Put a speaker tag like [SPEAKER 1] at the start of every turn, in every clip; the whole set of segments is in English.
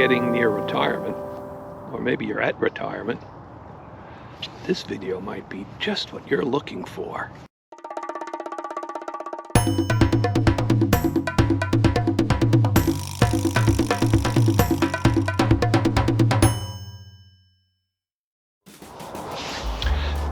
[SPEAKER 1] getting near retirement, or maybe you're at retirement, this video might be just what you're looking for.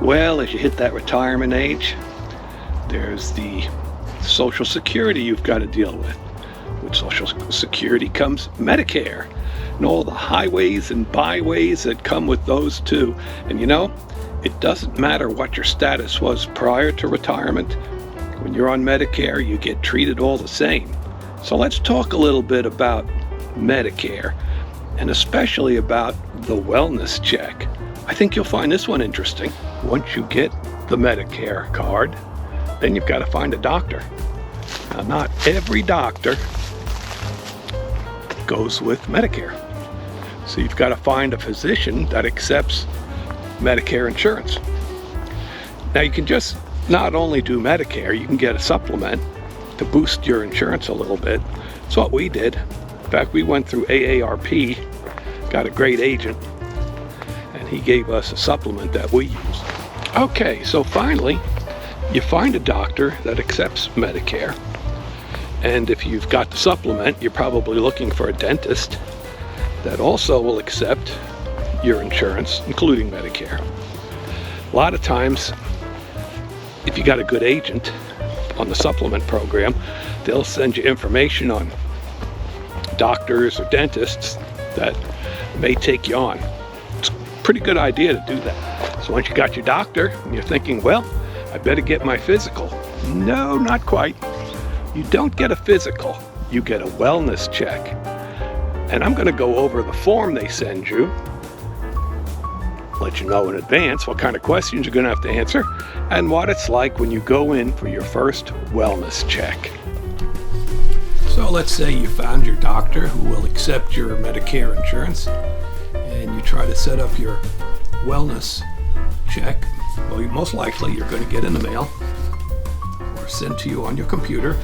[SPEAKER 1] Well, as you hit that retirement age, there's the Social Security you've got to deal with. With Social Security comes Medicare and all the highways and byways that come with those too. And you know, it doesn't matter what your status was prior to retirement. When you're on Medicare, you get treated all the same. So let's talk a little bit about Medicare, and especially about the wellness check. I think you'll find this one interesting. Once you get the Medicare card, then you've got to find a doctor. Now, not every doctor goes with Medicare. So you've got to find a physician that accepts Medicare insurance. Now, you can just not only do Medicare, you can get a supplement to boost your insurance a little bit. That's what we did. In fact, we went through AARP, got a great agent, and he gave us a supplement that we use. Okay, so finally, you find a doctor that accepts Medicare. And if you've got the supplement, you're probably looking for a dentist that also will accept your insurance, including Medicare. A lot of times, if you got a good agent on the supplement program, they'll send you information on doctors or dentists that may take you on. It's a pretty good idea to do that. So once you got your doctor, and you're thinking, well, I better get my physical. No, not quite. You don't get a physical, you get a wellness check. And I'm going to go over the form they send you, let you know in advance what kind of questions you're going to have to answer, and what it's like when you go in for your first wellness check. So let's say you found your doctor who will accept your Medicare insurance, and you try to set up your wellness check. Well, most likely you're going to get in the mail or sent to you on your computer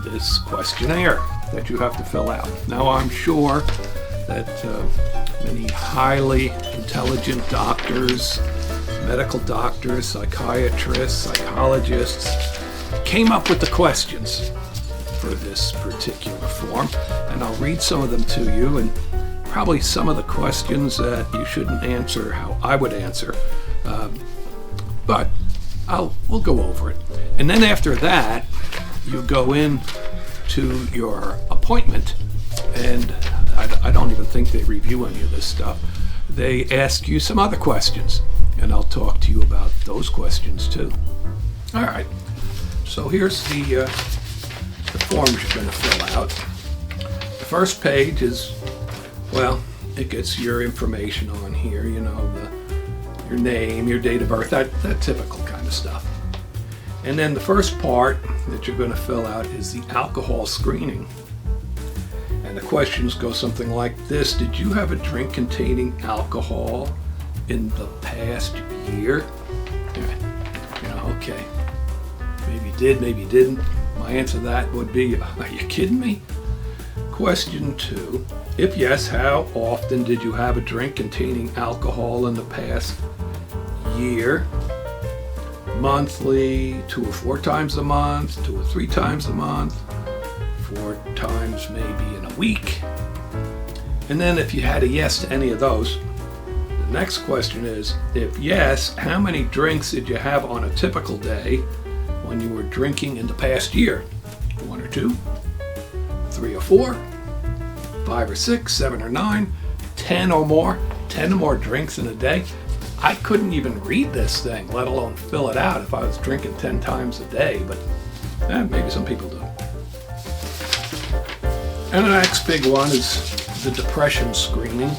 [SPEAKER 1] this questionnaire that you have to fill out. Now, I'm sure that many highly intelligent doctors, medical doctors, psychiatrists, psychologists came up with the questions for this particular form, and I'll read some of them to you, and probably some of the questions that you shouldn't answer how I would answer, but we'll go over it. And then after that, you go in to your appointment, and I don't even think they review any of this stuff. They ask you some other questions, and I'll talk to you about those questions too. All right, so here's the forms you're going to fill out. The first page is, well, it gets your information on here, you know, your name, your date of birth, that typical kind of stuff. And then the first part that you're going to fill out is the alcohol screening. And the questions go something like this: did you have a drink containing alcohol in the past year? You know, okay. Maybe you did, maybe you didn't. My answer to that would be, are you kidding me? Question 2, if yes, how often did you have a drink containing alcohol in the past year? Monthly, 2 or 4 times a month, 2 or 3 times a month, 4 times maybe in a week. And then if you had a yes to any of those, the next question is, if yes, how many drinks did you have on a typical day when you were drinking in the past year? 1 or 2, 3 or 4, 5 or 6, 7 or 9, 10 or more, 10 or more drinks in a day. I couldn't even read this thing, let alone fill it out if I was drinking 10 times a day, but maybe some people do. And the next big one is the depression screening,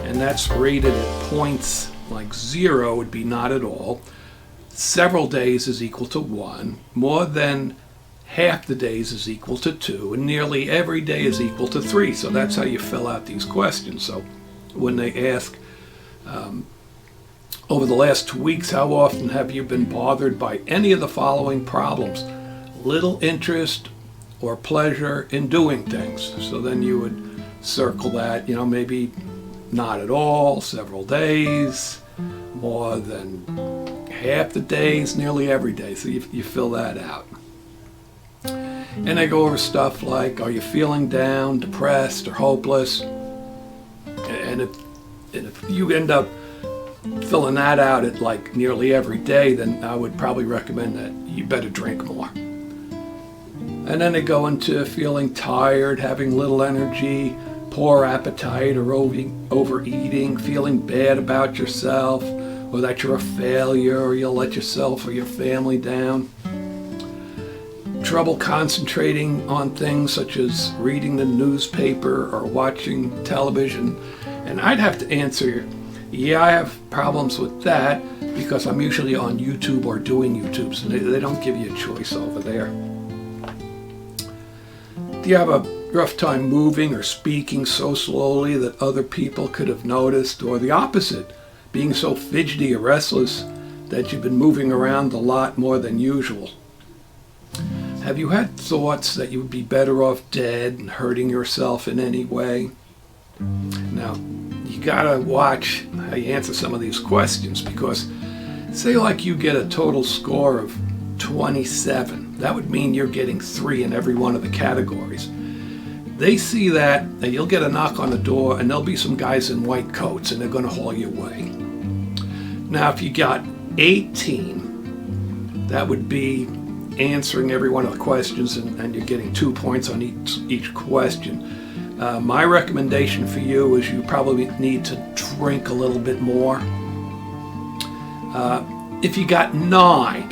[SPEAKER 1] and that's rated at points like 0 would be not at all, several days is equal to 1, more than half the days is equal to 2, and nearly every day is equal to 3. So that's how you fill out these questions. So when they ask, over the last 2 weeks, how often have you been bothered by any of the following problems? Little interest or pleasure in doing things. So then you would circle that, maybe not at all, several days, more than half the days, nearly every day. So you fill that out. And I go over stuff like, are you feeling down, depressed, or hopeless? And if you end up filling that out at like nearly every day, then I would probably recommend that you better drink more. And then they go into feeling tired, having little energy, poor appetite or overeating, feeling bad about yourself, or that you're a failure, or you'll let yourself or your family down. Trouble concentrating on things such as reading the newspaper or watching television. And I'd have to answer, yeah, I have problems with that because I'm usually on YouTube or doing YouTube, so they don't give you a choice over there. Do you have a rough time moving or speaking so slowly that other people could have noticed, or the opposite, being so fidgety or restless that you've been moving around a lot more than usual? Have you had thoughts that you would be better off dead and hurting yourself in any way? Now, you gotta watch how you answer some of these questions, because say like you get a total score of 27. That would mean you're getting 3 in every one of the categories. They see that, and you'll get a knock on the door, and there'll be some guys in white coats, and they're going to haul you away. Now, if you got 18, that would be answering every one of the questions, and you're getting 2 points on each question. My recommendation for you is you probably need to drink a little bit more. If you got 9,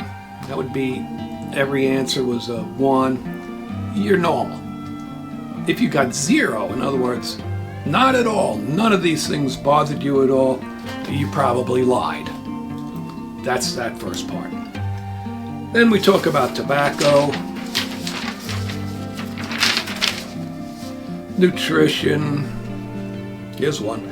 [SPEAKER 1] that would be every answer was a 1. You're normal. If you got 0, in other words, not at all, none of these things bothered you at all, you probably lied. That's that first part. Then we talk about tobacco, nutrition. Here's one.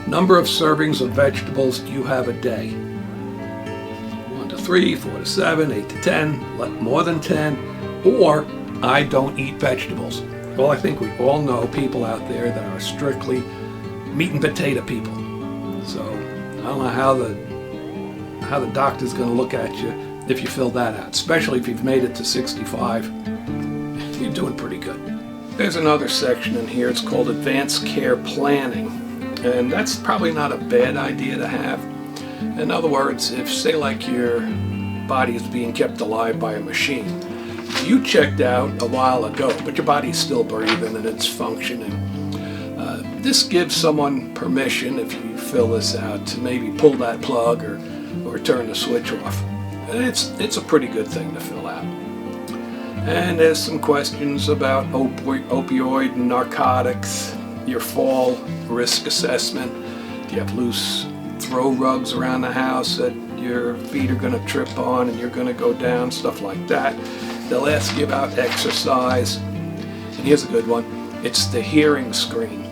[SPEAKER 1] Number of servings of vegetables you have a day. 1 to 3, 4 to 7, 8 to 10, more than 10, or I don't eat vegetables. Well, I think we all know people out there that are strictly meat and potato people. So I don't know how the doctor's going to look at you if you fill that out, especially if you've made it to 65. You're doing pretty good. There's another section in here. It's called Advanced Care Planning, and that's probably not a bad idea to have. In other words, if say like your body is being kept alive by a machine, you checked out a while ago, but your body's still breathing and it's functioning. This gives someone permission, if you fill this out, to maybe pull that plug or turn the switch off. And it's a pretty good thing to fill out. And there's some questions about opioid and narcotics, your fall risk assessment. Do you have loose throw rugs around the house that your feet are going to trip on and you're going to go down, stuff like that. They'll ask you about exercise. And here's a good one. It's the hearing screen.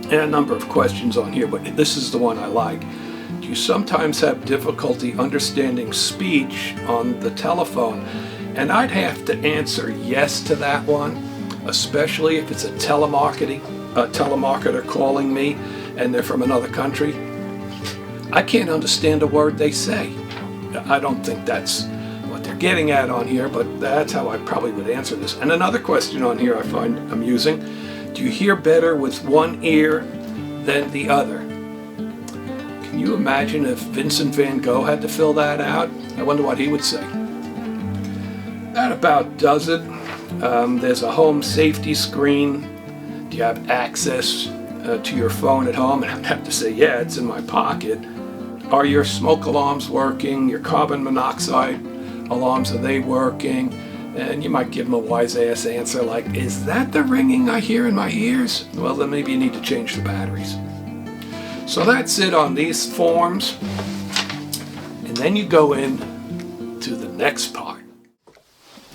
[SPEAKER 1] And a number of questions on here, but this is the one I like. Do you sometimes have difficulty understanding speech on the telephone? And I'd have to answer yes to that one, especially if it's a telemarketer calling me and they're from another country. I can't understand a word they say. I don't think that's what they're getting at on here, but that's how I probably would answer this. And another question on here I find amusing. Do you hear better with one ear than the other? Can you imagine if Vincent van Gogh had to fill that out? I wonder what he would say. That about does it. There's a home safety screen. Do you have access to your phone at home? And I'd have to say, yeah, it's in my pocket. Are your smoke alarms working? Your carbon monoxide alarms, are they working? And you might give them a wise-ass answer like, is that the ringing I hear in my ears? Well, then maybe you need to change the batteries. So that's it on these forms. And then you go in to the next part.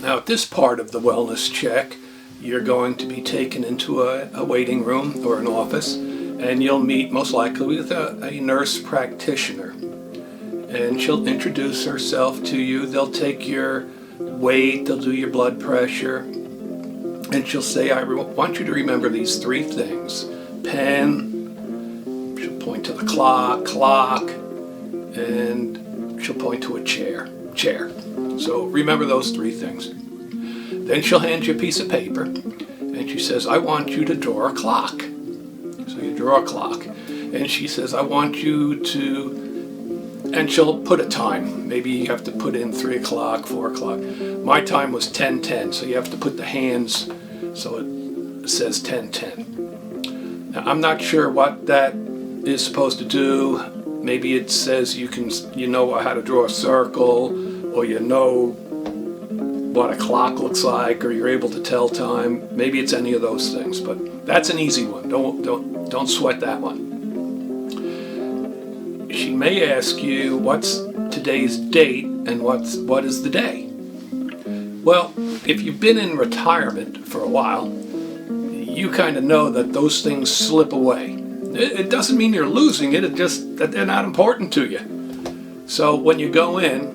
[SPEAKER 1] Now, at this part of the wellness check, you're going to be taken into a waiting room or an office, and you'll meet most likely with a nurse practitioner. And she'll introduce herself to you. They'll take your weight, they'll do your blood pressure, and she'll say, I want you to remember these three things. Pen, she'll point to the clock, and she'll point to a chair. So remember those three things. Then she'll hand you a piece of paper, and she says, I want you to draw a clock. So you draw a clock. And she says, I want you to, and she'll put a time. Maybe you have to put in 3 o'clock, 4 o'clock. My time was 10:10, so you have to put the hands so it says 10:10. Now, I'm not sure what that is supposed to do. Maybe it says you know how to draw a circle, or you know what a clock looks like, or you're able to tell time. Maybe it's any of those things, but that's an easy one. Don't sweat that one. She may ask you, what's today's date and what is the day? Well, if you've been in retirement for a while, you kind of know that those things slip away. It doesn't mean you're losing it, it's just that they're not important to you. So when you go in,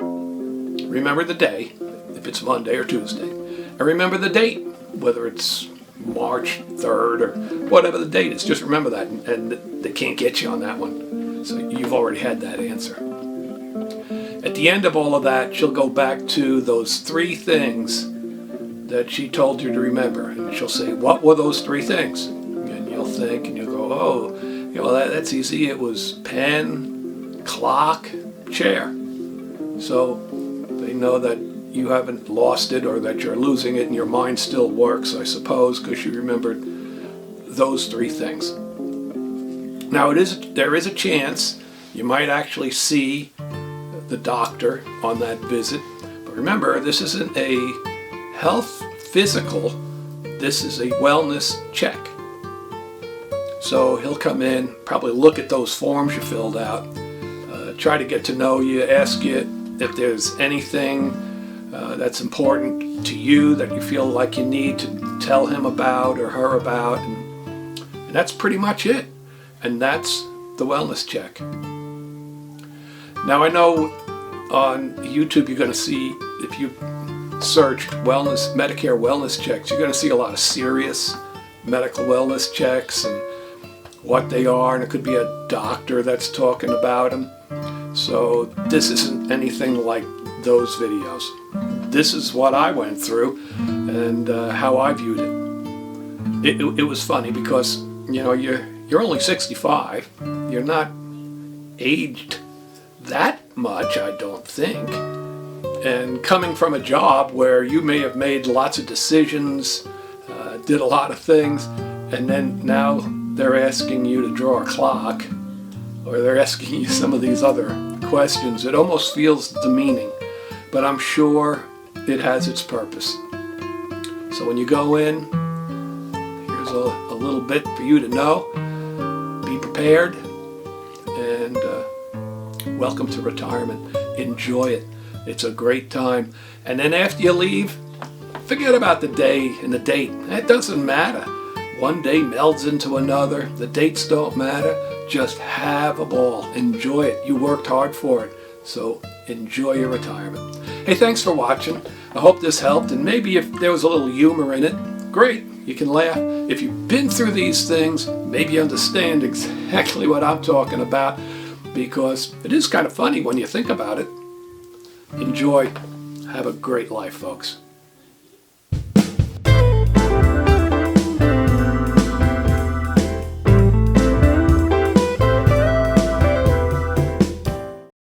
[SPEAKER 1] remember the day, if it's Monday or Tuesday, and remember the date, whether it's March 3rd or whatever the date is. Just remember that, and they can't get you on that one. So you've already had that answer. At the end of all of that, she'll go back to those 3 things that she told you to remember, and she'll say, what were those 3 things? And you'll think, and you'll go, oh, that's easy. It was pen, clock, chair. So they know that you haven't lost it, or that you're losing it and your mind still works, I suppose, because you remembered those 3 things. Now there is a chance you might actually see the doctor on that visit, but remember, this isn't a health physical, this is a wellness check. So he'll come in, probably look at those forms you filled out, try to get to know you, ask you if there's anything that's important to you that you feel like you need to tell him about or her about, and that's pretty much it. And that's the wellness check. Now I know on YouTube you're going to see, if you search Medicare Wellness Checks, you're going to see a lot of serious medical wellness checks and what they are, and it could be a doctor that's talking about them. So this isn't anything like those videos. This is what I went through and how I viewed it. It was funny because, you're only 65. You're not aged that much, I don't think. And coming from a job where you may have made lots of decisions, did a lot of things, and then now they're asking you to draw a clock, or they're asking you some of these other questions, it almost feels demeaning. But I'm sure it has its purpose. So when you go in, here's a little bit for you to know. Be prepared, and welcome to retirement. Enjoy it. It's a great time. And then after you leave, forget about the day and the date. It doesn't matter. One day melds into another. The dates don't matter. Just have a ball. Enjoy it. You worked hard for it. So enjoy your retirement. Hey, thanks for watching. I hope this helped, and maybe if there was a little humor in it, great. You can laugh. If you've been through these things, maybe you understand exactly what I'm talking about, because it is kind of funny when you think about it. Enjoy. Have a great life, folks.